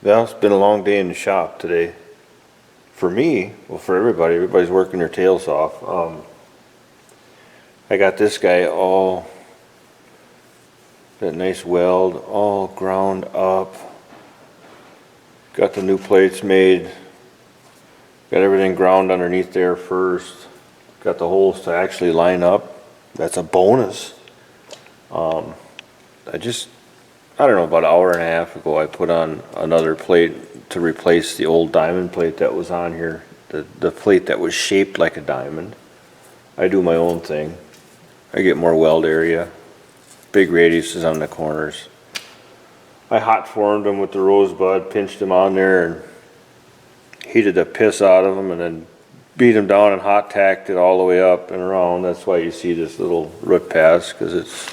Well, it's been a long day in the shop today. For me, well, for everybody, everybody's working their tails off. I got this guy all, that nice weld, all ground up. Got the new plates made. Got everything ground underneath there first. Got the holes to actually line up. That's a bonus. I don't know, about an hour and a half ago, I put on another plate to replace the old diamond plate that was on here. The plate that was shaped like a diamond. I do my own thing. I get more weld area. Big radiuses on the corners. I hot formed them with the rosebud, pinched them on there and heated the piss out of them and then beat them down and hot tacked it all the way up and around. That's why you see this little root pass, because it's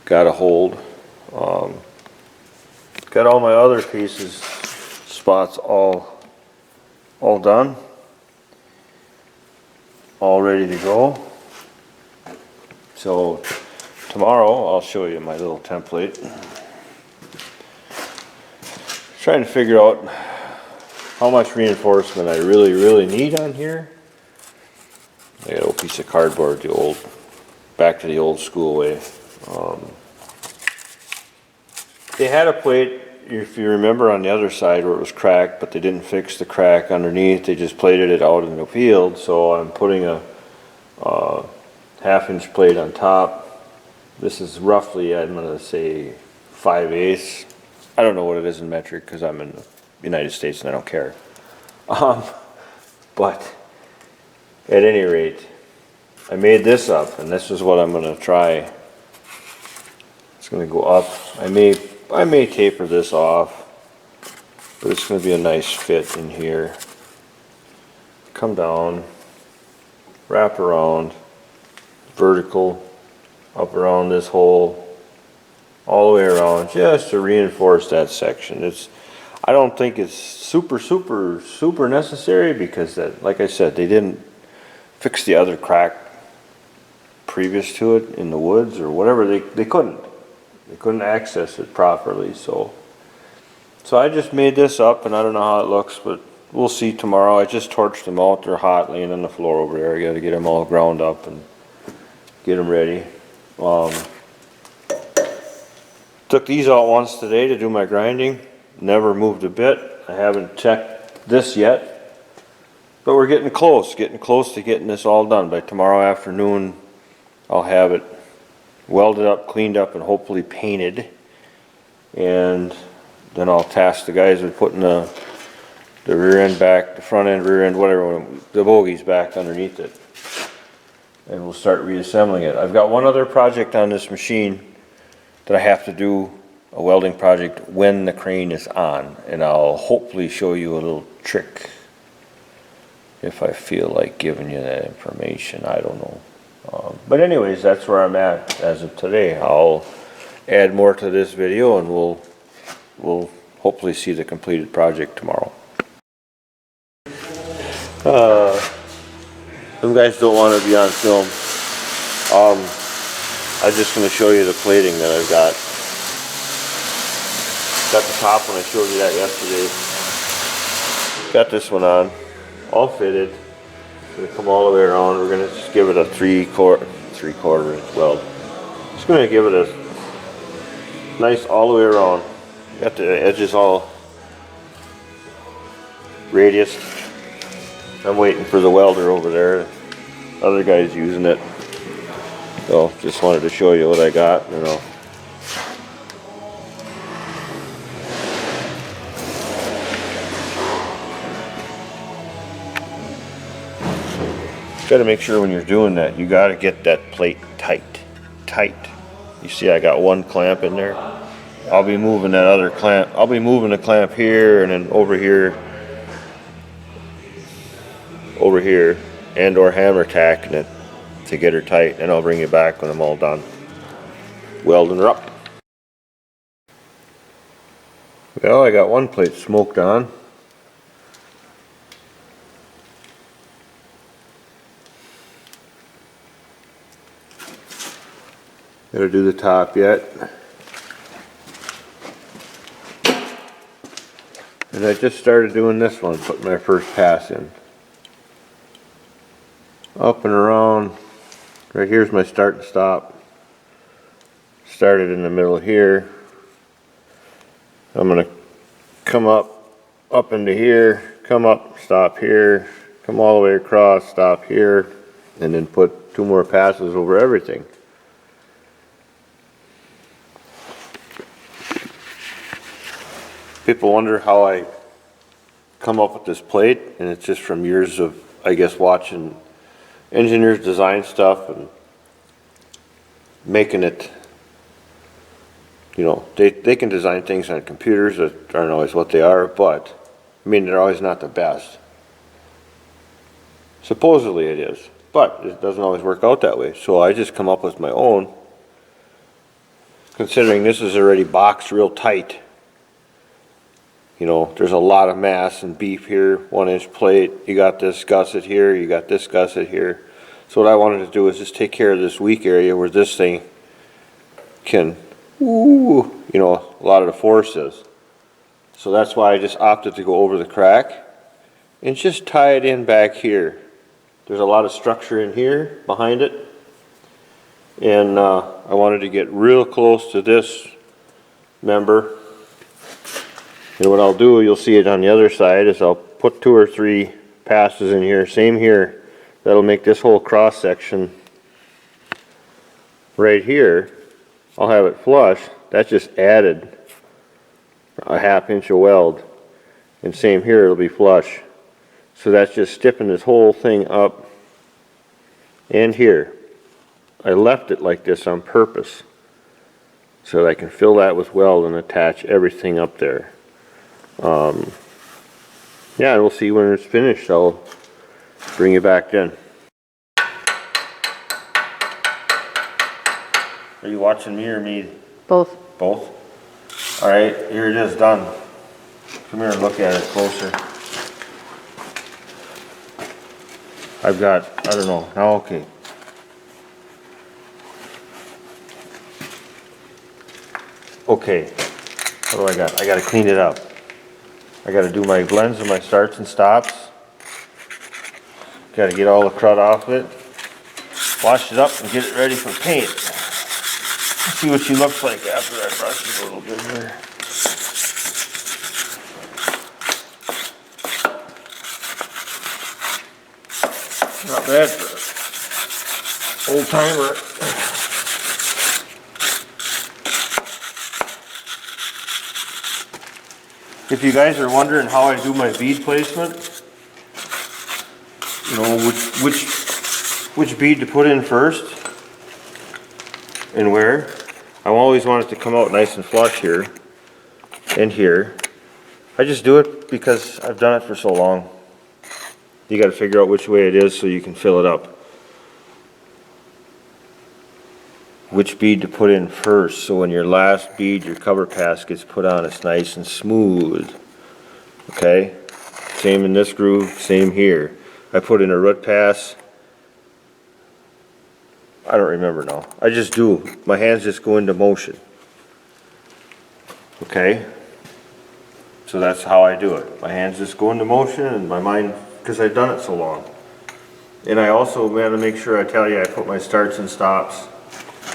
got a hold. Got all my other pieces, spots all done, all ready to go. So tomorrow I'll show you my little template. Trying to figure out how much reinforcement I really need on here. I got a piece of cardboard, back to the old school way. They had a plate, if you remember, on the other side where it was cracked, but they didn't fix the crack underneath. They just plated it out in the field. So I'm putting a half-inch plate on top. This is roughly, I'm going to say 5/8. I don't know what it is in metric because I'm in the United States and I don't care. But at any rate, I made this up, and this is what I'm going to try. It's going to go up. I may taper this off, but it's going to be a nice fit in here. Come down, wrap around, vertical, up around this hole, all the way around, just to reinforce that section. I don't think it's super necessary because that, like I said, they didn't fix the other crack previous to it in the woods or whatever. They couldn't. They couldn't access it properly, so I just made this up, and I don't know how it looks, but we'll see tomorrow. I just torched them out. They're hot, laying on the floor over there. I got to get them all ground up and get them ready. Took these out once today to do my grinding. Never moved a bit. I haven't checked this yet, but we're getting close to getting this all done. By tomorrow afternoon, I'll have it welded up, cleaned up, and hopefully painted. And then I'll task the guys with putting the rear end back, the front end, rear end, whatever, the bogies back underneath it. And we'll start reassembling it. I've got one other project on this machine that I have to do, a welding project, when the crane is on. And I'll hopefully show you a little trick if I feel like giving you that information. I don't know. But anyways, that's where I'm at as of today. I'll add more to this video, and we'll hopefully see the completed project tomorrow. Some guys don't want to be on film. I'm just going to show you the plating that I've got. Got the top one, I showed you that yesterday. Got this one on, all fitted. Gonna come all the way around. We're gonna just give it a three-quarter inch weld. Just gonna give it a nice all the way around. Got the edges all radius. I'm waiting for the welder over there. Other guy's using it. So just wanted to show you what I got. Got to make sure when you're doing that, you got to get that plate tight. You see I got one clamp in there. I'll be moving that other clamp. I'll be moving the clamp here and then over here, and or hammer tacking it to get her tight, and I'll bring you back when I'm all done welding her up. Well, I got one plate smoked on. Gotta do the top yet. And I just started doing this one, putting my first pass in. Up and around. Right here's my start and stop. Started in the middle here. I'm going to come up into here, come up, stop here, come all the way across, stop here, and then put 2 more passes over everything. People wonder how I come up with this plate, and it's just from years of, I guess, watching engineers design stuff and making it, you know, they can design things on computers that aren't always what they are, but, I mean, they're always not the best. Supposedly it is, but it doesn't always work out that way. So I just come up with my own, considering this is already boxed real tight. You know, there's a lot of mass and beef here, 1-inch plate. You got this gusset here, you got this gusset here. So what I wanted to do is just take care of this weak area where this thing can, you know, a lot of the force is. So that's why I just opted to go over the crack and just tie it in back here. There's a lot of structure in here behind it. And I wanted to get real close to this member. And what I'll do, you'll see it on the other side, is I'll put 2 or 3 passes in here, same here. That'll make this whole cross section right here. I'll have it flush. That's just added a 1/2 inch of weld. And same here, it'll be flush. So that's just stiffing this whole thing up. And here, I left it like this on purpose so that I can fill that with weld and attach everything up there. Yeah, and we'll see when it's finished. I'll bring you back then. Are you watching me or me? Both. Both? Alright, here it is done. Come here and look at it closer. I've got, I don't know, now okay. Okay, what do I got? I gotta clean it up. I gotta do my blends and my starts and stops. Gotta get all the crud off of it. Wash it up and get it ready for paint. Let's see what she looks like after I brush it a little bit here. Not bad for an old timer. If you guys are wondering how I do my bead placement, you know, which bead to put in first and where, I always want it to come out nice and flush here and here. I just do it because I've done it for so long. You got to figure out which way it is so you can fill it up. Which bead to put in first, so when your last bead, your cover pass gets put on, it's nice and smooth. Okay? Same in this groove, same here. I put in a root pass. I don't remember now. I just do. My hands just go into motion. Okay? So that's how I do it. My hands just go into motion and my mind, because I've done it so long. And I also had to make sure I tell you I put my starts and stops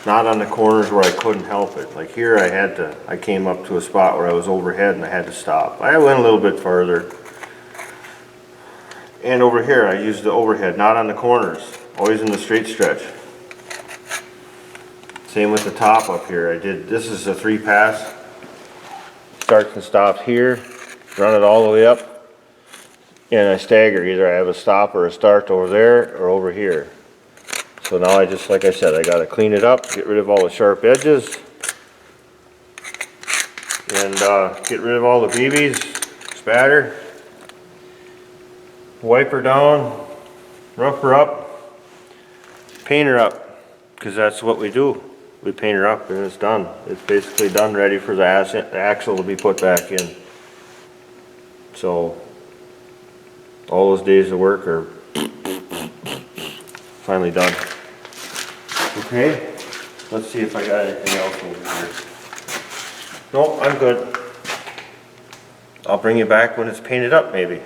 not on the corners where I couldn't help it. Like here I came up to a spot where I was overhead and I had to stop. I went a little bit further. And over here I used the overhead, not on the corners, always in the straight stretch. Same with the top up here. This is a 3-pass. Starts and stops here, run it all the way up, and I stagger. Either I have a stop or a start over there or over here. So now I just, like I said, I got to clean it up, get rid of all the sharp edges, and get rid of all the BBs, spatter, wipe her down, rough her up, paint her up, because that's what we do. We paint her up and it's done. It's basically done, ready for the axle to be put back in. So all those days of work are finally done. Okay, let's see if I got anything else over here. No, I'm good. I'll bring you back when it's painted up, maybe.